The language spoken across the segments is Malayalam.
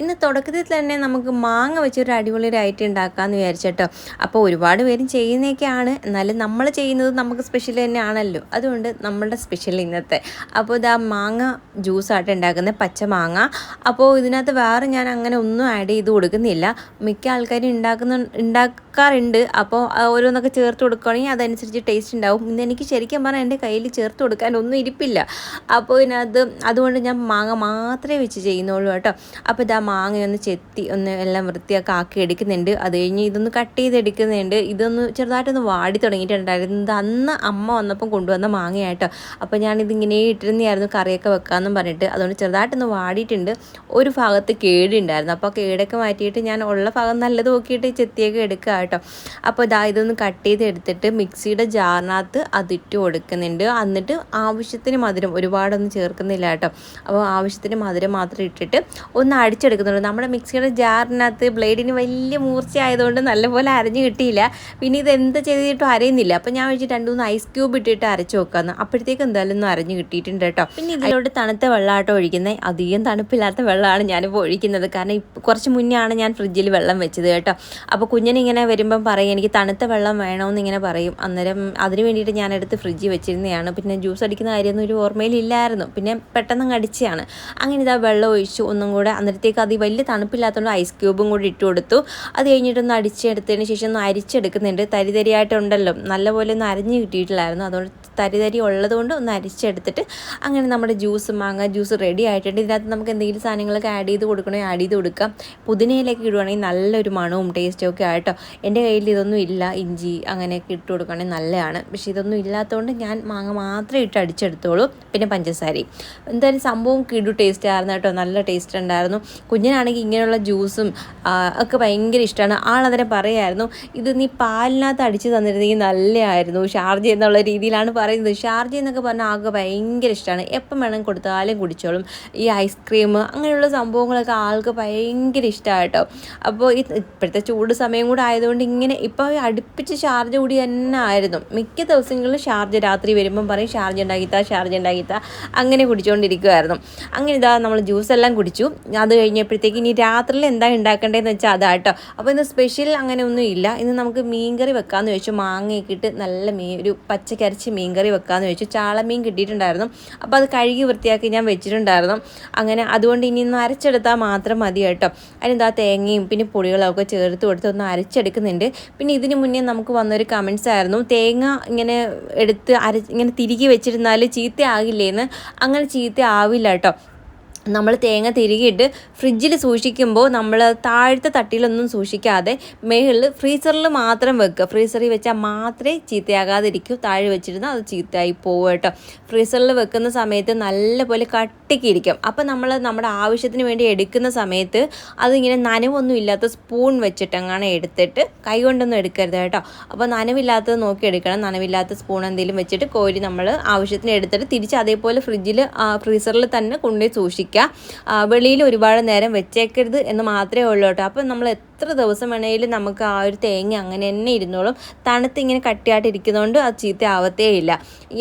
ഇന്ന് തുടക്കത്തിൽ തന്നെ നമുക്ക് മാങ്ങ വെച്ചൊരു അടിപൊളി ഒരു ഐറ്റം ഉണ്ടാക്കാമെന്ന് വിചാരിച്ചിട്ടോ. അപ്പോൾ ഒരുപാട് പേരും ചെയ്യുന്നതൊക്കെയാണ്, എന്നാലും നമ്മൾ ചെയ്യുന്നത് നമുക്ക് സ്പെഷ്യൽ തന്നെയാണല്ലോ. അതുകൊണ്ട് നമ്മളുടെ സ്പെഷ്യൽ ഇന്നത്തെ അപ്പോൾ ഇതാ മാങ്ങ ജ്യൂസായിട്ട് ഉണ്ടാക്കുന്ന പച്ച മാങ്ങ. അപ്പോൾ ഇതിനകത്ത് വേറെ ഞാൻ അങ്ങനെ ഒന്നും ആഡ് ചെയ്ത് കൊടുക്കുന്നില്ല. മിക്ക ആൾക്കാരും ഉണ്ടാക്കാറുണ്ട്. അപ്പോൾ ഓരോന്നൊക്കെ ചേർത്ത് കൊടുക്കുകയാണെങ്കിൽ അതനുസരിച്ച് ടേസ്റ്റ് ഉണ്ടാവും. ഇന്ന് എനിക്ക് ശരിക്കും പറഞ്ഞാൽ എൻ്റെ കയ്യിൽ ചേർത്ത് കൊടുക്കാൻ ഒന്നും ഇരിപ്പില്ല. അപ്പോൾ ഇതിനകത്ത് അതുകൊണ്ട് ഞാൻ മാങ്ങ മാത്രമേ വെച്ച് ചെയ്യുന്നുള്ളൂ കേട്ടോ. അപ്പോൾ ഇതാ മാങ്ങയൊന്ന് ചെത്തി ഒന്ന് എല്ലാം വൃത്തിയാക്കി ആക്കി എടുക്കുന്നുണ്ട്. അത് കഴിഞ്ഞ് ഇതൊന്ന് കട്ട് ചെയ്തെടുക്കുന്നുണ്ട്. ഇതൊന്ന് ചെറുതായിട്ടൊന്ന് വാടി തുടങ്ങിയിട്ടുണ്ടായിരുന്നു. ഇത് അന്ന് അമ്മ വന്നപ്പം കൊണ്ടുവന്ന മാങ്ങയായിട്ടോ. അപ്പോൾ ഞാനിതിങ്ങനെ ഇട്ടിരുന്നായിരുന്നു കറിയൊക്കെ വെക്കാമെന്നും പറഞ്ഞിട്ട്. അതുകൊണ്ട് ചെറുതായിട്ടൊന്ന് വാടിയിട്ടുണ്ട്. ഒരു ഭാഗത്ത് കേടുണ്ടായിരുന്നു. അപ്പോൾ കേടൊക്കെ മാറ്റിയിട്ട് ഞാൻ ഉള്ള ഭാഗം നല്ലത് നോക്കിയിട്ട് ചെത്തിയൊക്കെ എടുക്കുക കേട്ടോ. അപ്പോൾ ഇതൊന്ന് കട്ട് ചെയ്തെടുത്തിട്ട് മിക്സിയുടെ ജാറിനകത്ത് അതിട്ട് കൊടുക്കുന്നുണ്ട്. എന്നിട്ട് ആവശ്യത്തിന് മധുരം ഒരുപാടൊന്നും ചേർക്കുന്നില്ല കേട്ടോ. അപ്പോൾ ആവശ്യത്തിന് മധുരം മാത്രം ഇട്ടിട്ട് ഒന്ന് അടിച്ചെടുക്കുന്നുണ്ട്. നമ്മുടെ മിക്സിയുടെ ജാറിനകത്ത് ബ്ലേഡിന് വലിയ മൂർച്ച ആയതുകൊണ്ട് നല്ലപോലെ അരഞ്ഞ് കിട്ടിയില്ല. പിന്നെ ഇത് എന്ത് ചെയ്തിട്ടും അരയുന്നില്ല. അപ്പോൾ ഞാൻ വെച്ചിട്ട് 2-3 ഐസ് ക്യൂബ് ഇട്ടിട്ട് അരച്ച് വെക്കാമെന്ന്. അപ്പോഴത്തേക്ക് എന്തായാലും ഒന്ന് അരഞ്ഞ് കിട്ടിയിട്ടുണ്ട് കേട്ടോ. പിന്നെ ഇതിലോട്ട് തണുത്ത വെള്ളമാട്ടോ ഒഴിക്കുന്നത്. അധികം തണുപ്പില്ലാത്ത വെള്ളമാണ് ഞാനിപ്പോൾ ഒഴിക്കുന്നത്. കാരണം കുറച്ച് മുന്നേ ആണ് ഞാൻ ഫ്രിഡ്ജിൽ വെള്ളം വെച്ചത് കേട്ടോ. അപ്പോൾ കുഞ്ഞിനിങ്ങനെ വരുമ്പം പറയും എനിക്ക് തണുത്ത വെള്ളം വേണമെന്ന് ഇങ്ങനെ പറയും. അന്നേരം അതിന് വേണ്ടിയിട്ട് ഞാനെടുത്ത് ഫ്രിഡ്ജിൽ വെച്ചിരുന്നതാണ്. പിന്നെ ജ്യൂസ് അടിക്കുന്ന കാര്യമൊന്നും ഒരു ഓർമ്മയിലില്ലായിരുന്നു. പിന്നെ പെട്ടെന്ന് അടിച്ചതാണ്. അങ്ങനെ വെള്ളം ഒഴിച്ചു ഒന്നും കൂടെ. അന്നേരത്തേക്ക് അത് വലിയ തണുപ്പില്ലാത്തതുകൊണ്ട് ഐസ് ക്യൂബും കൂടി ഇട്ട് കൊടുത്തു. അത് കഴിഞ്ഞിട്ടൊന്ന് അടിച്ചെടുത്തതിന് ശേഷം ഒന്ന് അരിച്ചെടുക്കുന്നുണ്ട്. തരിതരിയായിട്ടുണ്ടല്ലോ, നല്ലപോലെ ഒന്ന് അരിഞ്ഞ് കിട്ടിയിട്ടില്ലായിരുന്നു. അതുകൊണ്ട് തരി ഉള്ളതുകൊണ്ട് ഒന്ന് അരിച്ചെടുത്തിട്ട് അങ്ങനെ നമ്മുടെ മാങ്ങ ജ്യൂസ് റെഡി ആയിട്ടുണ്ട്. ഇതിനകത്ത് നമുക്ക് എന്തെങ്കിലും സാധനങ്ങളൊക്കെ ആഡ് ചെയ്ത് കൊടുക്കണമെങ്കിൽ ആഡ് ചെയ്ത് കൊടുക്കാം. പുതിനയിലേക്ക് ഇടുവാണെങ്കിൽ നല്ലൊരു മണവും ടേസ്റ്റും ഒക്കെ ആയിട്ടോ. എൻ്റെ കയ്യിൽ ഇതൊന്നും ഇല്ല. ഇഞ്ചി അങ്ങനെയൊക്കെ ഇട്ട് കൊടുക്കുകയാണെങ്കിൽ നല്ലതാണ്. പക്ഷേ ഇതൊന്നും ഇല്ലാത്തതുകൊണ്ട് ഞാൻ മാങ്ങ മാത്രമേ ഇട്ട് അടിച്ചെടുത്തോളൂ. പിന്നെ പഞ്ചസാരയും. എന്തായാലും സംഭവം കിടു ടേസ്റ്റ് ആയിരുന്നു കേട്ടോ. നല്ല ടേസ്റ്റ് ഉണ്ടായിരുന്നു. കുഞ്ഞിനാണെങ്കിൽ ഇങ്ങനെയുള്ള ജ്യൂസും ഒക്കെ ഭയങ്കര ഇഷ്ടമാണ്. ആളതിനെ പറയായിരുന്നു ഇത് നീ പാലിനകത്ത് അടിച്ച് തന്നിരുന്നെങ്കിൽ നല്ലതായിരുന്നു, ഷാർജ എന്നുള്ള രീതിയിലാണ് പറയുന്നത്. ഷാർജ എന്നൊക്കെ പറഞ്ഞാൽ ആകെ ഭയങ്കര ഇഷ്ടമാണ്. എപ്പം വേണം കൊടുത്താലും കുടിച്ചോളും. ഈ ഐസ്ക്രീം അങ്ങനെയുള്ള സംഭവങ്ങളൊക്കെ ആൾക്ക് ഭയങ്കര ഇഷ്ടമാണ് കേട്ടോ. അപ്പോൾ ഇപ്പോഴത്തെ ചൂട് സമയം കൂടെ ആയതുകൊണ്ട് ഇങ്ങനെ ഇപ്പോൾ അടുപ്പിച്ച് ഷാർജ കൂടി തന്നെ ആയിരുന്നു. മിക്ക ദിവസങ്ങളിലും ഷാർജ രാത്രി വരുമ്പം പറയും ഷാർജ ഉണ്ടാക്കിത്താ അങ്ങനെ കുടിച്ചുകൊണ്ടിരിക്കുമായിരുന്നു. അങ്ങനെ നമ്മൾ ജ്യൂസെല്ലാം കുടിച്ചു. അത് കഴിഞ്ഞപ്പോഴത്തേക്ക് ഇനി രാത്രിയിൽ എന്താ ഉണ്ടാക്കേണ്ടതെന്ന് വെച്ചാൽ അതാട്ടോ. അപ്പോൾ ഇന്ന് സ്പെഷ്യൽ അങ്ങനെ ഒന്നും ഇല്ല. ഇന്ന് നമുക്ക് മീൻകറി വെക്കാമെന്ന് വെച്ചു. മാങ്ങയൊക്കെ ഇട്ട് നല്ല ഒരു പച്ചക്കരച്ച് മീൻകറി വെക്കാമെന്ന് വെച്ചു. ചാളമീൻ കിട്ടിയിട്ടുണ്ടായിരുന്നു. അപ്പോൾ അത് കഴുകി വൃത്തിയാക്കി ഞാൻ വെച്ചിട്ടുണ്ടായിരുന്നു. അങ്ങനെ അതുകൊണ്ട് ഇനി ഒന്ന് അരച്ചെടുത്താൽ മാത്രം മതി കേട്ടോ. അതിനെന്താ തേങ്ങയും പിന്നെ പൊടികളൊക്കെ ചേർത്ത് കൊടുത്ത് ഒന്ന് അരച്ചെടുക്കുന്നുണ്ട്. പിന്നെ ഇതിന് മുന്നേ നമുക്ക് വന്നൊരു കമൻസ് ആയിരുന്നു തേങ്ങ ഇങ്ങനെ എടുത്ത് ഇങ്ങനെ തിരികെ വെച്ചിരുന്നാൽ ചീത്ത ആകില്ലേന്ന്. അങ്ങനെ ചീത്ത ആവില്ല കേട്ടോ. നമ്മൾ തേങ്ങ തിരികിയിട്ട് ഫ്രിഡ്ജിൽ സൂക്ഷിക്കുമ്പോൾ നമ്മൾ താഴത്തെ തട്ടിലൊന്നും സൂക്ഷിക്കാതെ മേളിൽ ഫ്രീസറിൽ മാത്രം വെക്കുക. ഫ്രീസറിൽ വെച്ചാൽ മാത്രമേ ചീത്തയാകാതിരിക്കൂ. താഴെ വെച്ചിരുന്നാൽ അത് ചീത്തയായി പോകും കേട്ടോ. ഫ്രീസറിൽ വെക്കുന്ന സമയത്ത് നല്ലപോലെ കട്ടിക്കിരിക്കും. അപ്പോൾ നമ്മൾ നമ്മുടെ ആവശ്യത്തിന് വേണ്ടി എടുക്കുന്ന സമയത്ത് അതിങ്ങനെ നനവൊന്നും ഇല്ലാത്ത സ്പൂൺ വെച്ചിട്ട് അങ്ങനെ എടുത്തിട്ട് കൈ കൊണ്ടൊന്നും എടുക്കരുത് കേട്ടോ. അപ്പോൾ നനവില്ലാത്തത് നോക്കി എടുക്കണം. നനവില്ലാത്ത സ്പൂൺ എന്തെങ്കിലും വെച്ചിട്ട് കോരി നമ്മൾ ആവശ്യത്തിന് എടുത്തിട്ട് തിരിച്ച് അതേപോലെ ഫ്രീസറിൽ തന്നെ കൊണ്ടുപോയി സൂക്ഷിക്കുക. വെളിയിൽ ഒരുപാട് നേരം വെച്ചേക്കരുത് എന്ന് മാത്രമേ ഉള്ളൂ കേട്ടോ. അപ്പം നമ്മൾ എത്ര ദിവസം വേണമെങ്കിലും നമുക്ക് ആ ഒരു തേങ്ങ അങ്ങനെ തന്നെ ഇരുന്നോളും. തണുത്ത് ഇങ്ങനെ കട്ടിയായിട്ടിരിക്കുന്നതുകൊണ്ട് അത് ചീത്ത ആവത്തേ ഇല്ല.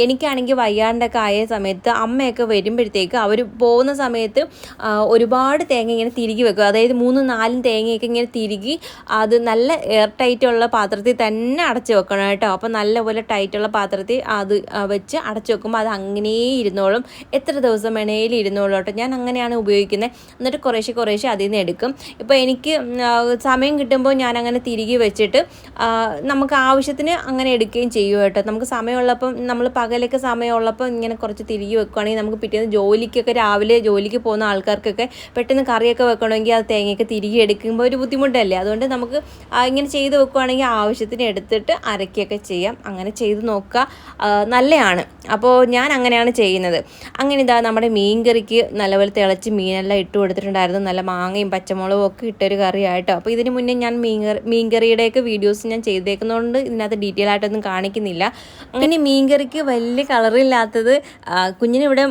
എനിക്കാണെങ്കിൽ വയ്യാണ്ടൊക്കെ ആയ സമയത്ത് അമ്മയൊക്കെ വരുമ്പോഴത്തേക്ക് അവർ പോകുന്ന സമയത്ത് ഒരുപാട് തേങ്ങ ഇങ്ങനെ തിരികെ വെക്കും. അതായത് 3-4 തേങ്ങയൊക്കെ ഇങ്ങനെ തിരികെ അത് നല്ല എയർ ടൈറ്റുള്ള പാത്രത്തിൽ തന്നെ അടച്ചു വെക്കണം കേട്ടോ. അപ്പോൾ നല്ലപോലെ ടൈറ്റുള്ള പാത്രത്തിൽ അത് വെച്ച് അടച്ചു വെക്കുമ്പോൾ അത് അങ്ങനെ ഇരുന്നോളും. എത്ര ദിവസം വേണമെങ്കിലും ഇരുന്നോളും കേട്ടോ. ഞാൻ അങ്ങനെയാണ് ഉപയോഗിക്കുന്നത്. എന്നിട്ട് കുറേശ്ശെ അതിൽ നിന്ന് എടുക്കും. ഇപ്പോൾ എനിക്ക് സമയം കിട്ടുമ്പോൾ ഞാൻ അങ്ങനെ തിരികെ വെച്ചിട്ട് നമുക്ക് ആവശ്യത്തിന് അങ്ങനെ എടുക്കുകയും ചെയ്യും കേട്ടോ. നമുക്ക് സമയമുള്ളപ്പം നമ്മൾ പകലൊക്കെ സമയമുള്ളപ്പോൾ ഇങ്ങനെ കുറച്ച് തിരികെ വെക്കുകയാണെങ്കിൽ നമുക്ക് പിറ്റേന്ന് ജോലിക്കൊക്കെ രാവിലെ ജോലിക്ക് പോകുന്ന ആൾക്കാർക്കൊക്കെ പെട്ടെന്ന് കറിയൊക്കെ വെക്കണമെങ്കിൽ അത് തേങ്ങയൊക്കെ തിരികെ എടുക്കുമ്പോൾ ഒരു ബുദ്ധിമുട്ടല്ലേ. അതുകൊണ്ട് നമുക്ക് ഇങ്ങനെ ചെയ്ത് വെക്കുകയാണെങ്കിൽ ആവശ്യത്തിന് എടുത്തിട്ട് അരക്കുകയൊക്കെ ചെയ്യാം. അങ്ങനെ ചെയ്ത് നോക്കുക, നല്ലതാണ്. അപ്പോൾ ഞാൻ അങ്ങനെയാണ് ചെയ്യുന്നത്. അങ്ങനെ നമ്മുടെ മീൻകറിക്ക് നല്ലപോലെ തിളച്ച് മീനെല്ലാം ഇട്ട് കൊടുത്തിട്ടുണ്ടായിരുന്നു. നല്ല മാങ്ങയും പച്ചമുളകും ഒക്കെ ഇട്ടൊരു കറിയായിട്ടോ. അപ്പോൾ ഇതിന് മുന്നേ ഞാൻ മീൻകറിയുടെയൊക്കെ വീഡിയോസ് ഞാൻ ചെയ്തേക്കുന്നതുകൊണ്ട് ഇതിനകത്ത് ഡീറ്റെയിൽ ആയിട്ടൊന്നും കാണിക്കുന്നില്ല. അങ്ങനെ മീൻകറിക്ക് വലിയ കളറില്ലാത്തത് കുഞ്ഞിനിവിടെ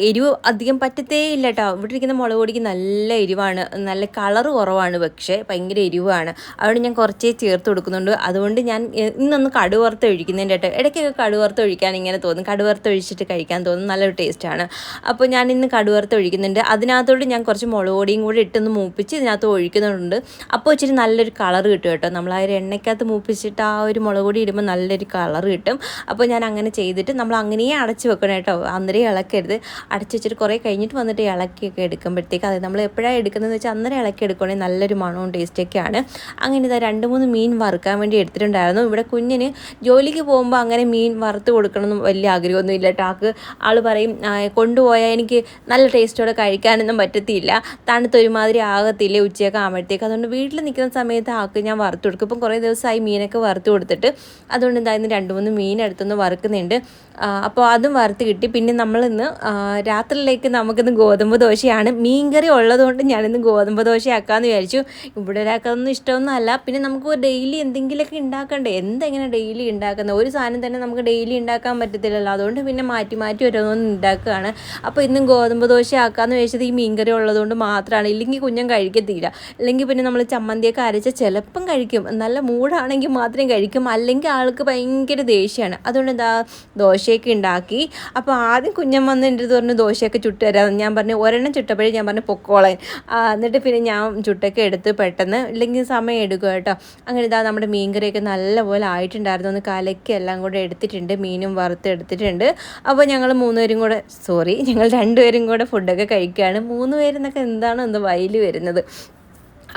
എരിവ് അധികം പറ്റത്തേ ഇല്ല കേട്ടോ. ഇവിടെ ഇരിക്കുന്ന മുളക് പൊടിക്ക് നല്ല എരിവാണ്, നല്ല കളറ് കുറവാണ്, പക്ഷേ ഭയങ്കര എരിവാണ്. അതുകൊണ്ട് ഞാൻ കുറച്ചേ ചേർത്ത് കൊടുക്കുന്നുണ്ട്. അതുകൊണ്ട് ഞാൻ ഇന്നൊന്ന് കടുവറുത്ത് ഒഴിക്കുന്നുണ്ട് കേട്ടോ. ഇടയ്ക്കൊക്കെ കടുവറുത്ത് ഒഴിക്കാൻ ഇങ്ങനെ തോന്നും. കടുവറുത്ത് ഒഴിച്ചിട്ട് കഴിക്കാൻ തോന്നും, നല്ലൊരു ടേസ്റ്റാണ്. അപ്പോൾ ഞാൻ ഇന്ന് കടുവറുത്ത് ഒഴിക്കുന്നുണ്ട്. എടുക്കുന്നുണ്ട്. അതിനകത്തോട്ട് ഞാൻ കുറച്ച് മുളക് പൊടിയും കൂടി ഇട്ടൊന്ന് മൂപ്പിച്ച് ഇതിനകത്ത് ഒഴിക്കുന്നുണ്ട്. അപ്പോൾ ഇച്ചിരി നല്ലൊരു കളർ കിട്ടും കേട്ടോ. നമ്മൾ ആ ഒരു എണ്ണയ്ക്കകത്ത് മൂപ്പിച്ചിട്ട് ആ ഒരു മുളക് പൊടി ഇടുമ്പോൾ നല്ലൊരു കളർ കിട്ടും. അപ്പോൾ ഞാൻ അങ്ങനെ ചെയ്തിട്ട് നമ്മൾ അങ്ങനെയേ അടച്ച് വെക്കണം കേട്ടോ. അന്നേരം ഇളക്കരുത്. അടച്ച് വെച്ചിട്ട് കുറേ കഴിഞ്ഞിട്ട് വന്നിട്ട് ഇളക്കിയൊക്കെ എടുക്കുമ്പോഴത്തേക്ക് അത് നമ്മൾ എപ്പോഴാണ് എടുക്കുന്നതെന്ന് വെച്ചാൽ അന്നേരം ഇളക്കി എടുക്കുകയാണെങ്കിൽ നല്ലൊരു മണവും ടേസ്റ്റൊക്കെയാണ്. അങ്ങനെ ഇതാ 2-3 മീൻ വറുക്കാൻ വേണ്ടി എടുത്തിട്ടുണ്ടായിരുന്നു. ഇവിടെ കുഞ്ഞിന് ജോലിക്ക് പോകുമ്പോൾ അങ്ങനെ മീൻ വറുത്ത് കൊടുക്കണമെന്നും വലിയ ആഗ്രഹമൊന്നും ഇല്ല കേട്ടോ. ആൾ പറയും കൊണ്ടുപോയാൽ എനിക്ക് നല്ല ടേസ്റ്റോടെ കഴിക്കാനൊന്നും പറ്റത്തില്ല, തണുത്തൊരുമാതിരി ആകത്തില്ലേ ഉച്ചയൊക്കെ ആകുമ്പോഴത്തേക്ക്. അതുകൊണ്ട് വീട്ടിൽ നിൽക്കുന്ന സമയത്ത് ഞാൻ വറുത്ത് കൊടുക്കും. ഇപ്പം കുറേ ദിവസമായി മീനൊക്കെ വറുത്ത് കൊടുത്തിട്ട്. അതുകൊണ്ട് എന്തായാലും 2-3 മീൻ എടുത്തൊന്ന് വറുക്കുന്നുണ്ട്. അപ്പോൾ അതും വറുത്ത് കിട്ടി. പിന്നെ നമ്മളിന്ന് രാത്രിയിലേക്ക് നമുക്കിന്ന് ഗോതമ്പ് ദോശയാണ്. മീൻകറി ഉള്ളതുകൊണ്ട് ഞാനിന്ന് ഗോതമ്പ് ദോശയാക്കാമെന്ന് വിചാരിച്ചു. ഇവിടെ ഒരാൾക്കൊന്നും ഇഷ്ടമൊന്നും അല്ല. പിന്നെ നമുക്ക് ഡെയിലി എന്തെങ്കിലുമൊക്കെ ഉണ്ടാക്കണ്ടേ. എന്തെങ്ങനെ ഡെയിലി ഉണ്ടാക്കുന്നത്, ഒരു സാധനം തന്നെ നമുക്ക് ഡെയിലി ഉണ്ടാക്കാൻ പറ്റത്തില്ലല്ലോ. അതുകൊണ്ട് പിന്നെ മാറ്റി മാറ്റി ഓരോന്നും ഉണ്ടാക്കുകയാണ്. അപ്പോൾ ഇന്നും ഗോതമ്പ് ദോശ ആക്കാമെന്ന് വെച്ചത് ഈ മീൻകറി ഉള്ളതുകൊണ്ട് മാത്രമാണ്. ഇല്ലെങ്കിൽ കുഞ്ഞൻ കഴിക്കത്തില്ല. അല്ലെങ്കിൽ പിന്നെ നമ്മൾ ചമ്മന്തിയൊക്കെ അരച്ചാൽ ചിലപ്പം കഴിക്കും, നല്ല മൂടാണെങ്കിൽ മാത്രം കഴിക്കും, അല്ലെങ്കിൽ ആൾക്ക് ഭയങ്കര ദേഷ്യമാണ്. അതുകൊണ്ട് എന്താ ദോശയൊക്കെ ഉണ്ടാക്കി. അപ്പോൾ ആദ്യം കുഞ്ഞൻ വന്ന് എൻ്റെ അടുത്ത് പറഞ്ഞു ദോശയൊക്കെ ചുട്ട് തരാം. ഞാൻ പറഞ്ഞു ഒരെണ്ണം ചുട്ടപ്പോഴേ ഞാൻ പറഞ്ഞു പൊക്കോളാൻ. എന്നിട്ട് പിന്നെ ഞാൻ ചുട്ടൊക്കെ എടുത്ത് പെട്ടെന്ന്, ഇല്ലെങ്കിൽ സമയം എടുക്കും കേട്ടോ. അങ്ങനെ ഇതാ നമ്മുടെ മീൻകറിയൊക്കെ നല്ലപോലെ ആയിട്ടുണ്ടായിരുന്നു. ഒന്ന് കലക്കി എല്ലാം കൂടെ എടുത്തിട്ടുണ്ട്. മീനും വറുത്ത് എടുത്തിട്ടുണ്ട്. അപ്പോൾ ഞങ്ങൾ 2 പേരും കൂടെ ഫുഡൊക്കെ കഴിക്കുകയാണ്. 3 പേരെന്നൊക്കെ എന്താണോ എന്തോ വയല് വരുന്നത്.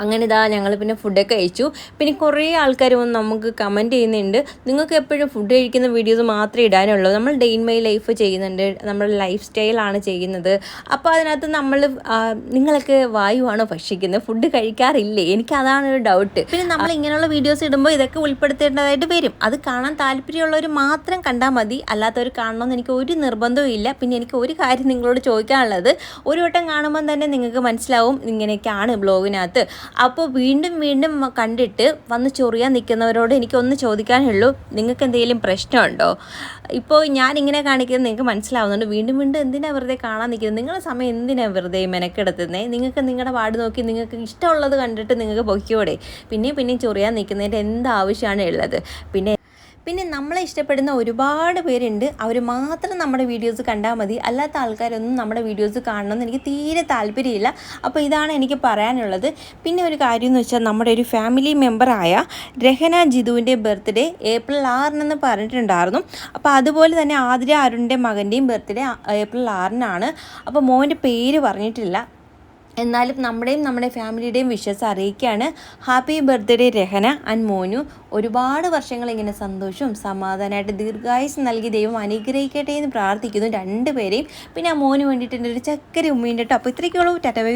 അങ്ങനെ ഇതാ ഞങ്ങൾ പിന്നെ ഫുഡൊക്കെ കഴിച്ചു. പിന്നെ കുറേ ആൾക്കാർ വന്ന് നമുക്ക് കമൻറ്റ് ചെയ്യുന്നുണ്ട്, നിങ്ങൾക്ക് എപ്പോഴും ഫുഡ് കഴിക്കുന്ന വീഡിയോസ് മാത്രമേ ഇടാനുള്ളൂ, നമ്മൾ ഡേ ഇൻ മൈ ലൈഫ് ചെയ്യുന്നുണ്ട്, നമ്മുടെ ലൈഫ് സ്റ്റൈലാണ് ചെയ്യുന്നത്. അപ്പോൾ അതിനകത്ത് നിങ്ങളൊക്കെ വായുവാണോ ഭക്ഷിക്കുന്നത്, ഫുഡ് കഴിക്കാറില്ലേ? എനിക്ക് അതാണ് ഒരു ഡൗട്ട്. പിന്നെ നമ്മൾ ഇങ്ങനെയുള്ള വീഡിയോസ് ഇടുമ്പോൾ ഇതൊക്കെ ഉൾപ്പെടുത്തേണ്ടതായിട്ട് വരും. അത് കാണാൻ താല്പര്യമുള്ളവർ മാത്രം കണ്ടാൽ മതി, അല്ലാത്തവർ കാണണമെന്ന് എനിക്ക് ഒരു നിർബന്ധവും ഇല്ല. പിന്നെ എനിക്ക് ഒരു കാര്യം നിങ്ങളോട് ചോദിക്കാനുള്ളത്, ഒരു വട്ടം കാണുമ്പോൾ തന്നെ നിങ്ങൾക്ക് മനസ്സിലാവും ഇങ്ങനെയൊക്കെയാണ് ബ്ലോഗിനകത്ത്. അപ്പോൾ വീണ്ടും വീണ്ടും കണ്ടിട്ട് വന്ന് ചൊറിയാൻ നിൽക്കുന്നവരോട് എനിക്കൊന്ന് ചോദിക്കാനുള്ളൂ, നിങ്ങൾക്ക് എന്തെങ്കിലും പ്രശ്നമുണ്ടോ? ഇപ്പോൾ ഞാനിങ്ങനെ കാണിക്കുന്നത് നിങ്ങൾക്ക് മനസ്സിലാവുന്നുണ്ട്. വീണ്ടും വീണ്ടും എന്തിനാണ് വെറുതെ കാണാൻ നിൽക്കുന്നത്? നിങ്ങളുടെ സമയം എന്തിനാണ് വെറുതെ മെനക്കെടുത്തുന്നത്? നിങ്ങൾക്ക് നിങ്ങളുടെ പാട് നോക്കി നിങ്ങൾക്ക് ഇഷ്ടമുള്ളത് കണ്ടിട്ട് നിങ്ങൾക്ക് പൊയ്ക്കോടെ. പിന്നെയും ചൊറിയാൻ നിൽക്കുന്നതിൻ്റെ എന്താവശ്യമാണ് ഉള്ളത്? പിന്നെ നമ്മളെ ഇഷ്ടപ്പെടുന്ന ഒരുപാട് പേരുണ്ട്. അവർ മാത്രം നമ്മുടെ വീഡിയോസ് കണ്ടാൽ മതി, അല്ലാത്ത ആൾക്കാരൊന്നും നമ്മുടെ വീഡിയോസ് കാണണമെന്ന് എനിക്ക് തീരെ താല്പര്യമില്ല. അപ്പോൾ ഇതാണ് എനിക്ക് പറയാനുള്ളത്. പിന്നെ ഒരു കാര്യം എന്ന് വെച്ചാൽ, നമ്മുടെ ഒരു ഫാമിലി മെമ്പറായ രഹന ജിതുവിൻ്റെ ബർത്ത്ഡേ April 6 പറഞ്ഞിട്ടുണ്ടായിരുന്നു. അപ്പോൾ അതുപോലെ തന്നെ ആതിര അരുണിൻ്റെ മകൻ്റെയും ബർത്ത്ഡേ April 6 അപ്പോൾ മോൻ്റെ പേര് പറഞ്ഞിട്ടില്ല. എന്നാലും നമ്മുടെ ഫാമിലിയുടെയും വിഷസ് അറിയിക്കുകയാണ്. ഹാപ്പി ബർത്ത്ഡേ രഹന ആൻഡ് മോനു. ഒരുപാട് വർഷങ്ങൾ ഇങ്ങനെ സന്തോഷവും സമാധാനമായിട്ട് ദീർഘായുസ് നൽകി ദൈവം അനുഗ്രഹിക്കട്ടെ എന്ന് പ്രാർത്ഥിക്കുന്നു 2 പേരെയും. പിന്നെ ആ മോന് വേണ്ടിയിട്ട് എൻ്റെ ഒരു ചക്കര ഉമ്മയുണ്ട് കേട്ടോ. അപ്പോൾ ഇത്രയ്ക്കുള്ളൂ. ടാറ്റ ബൈ.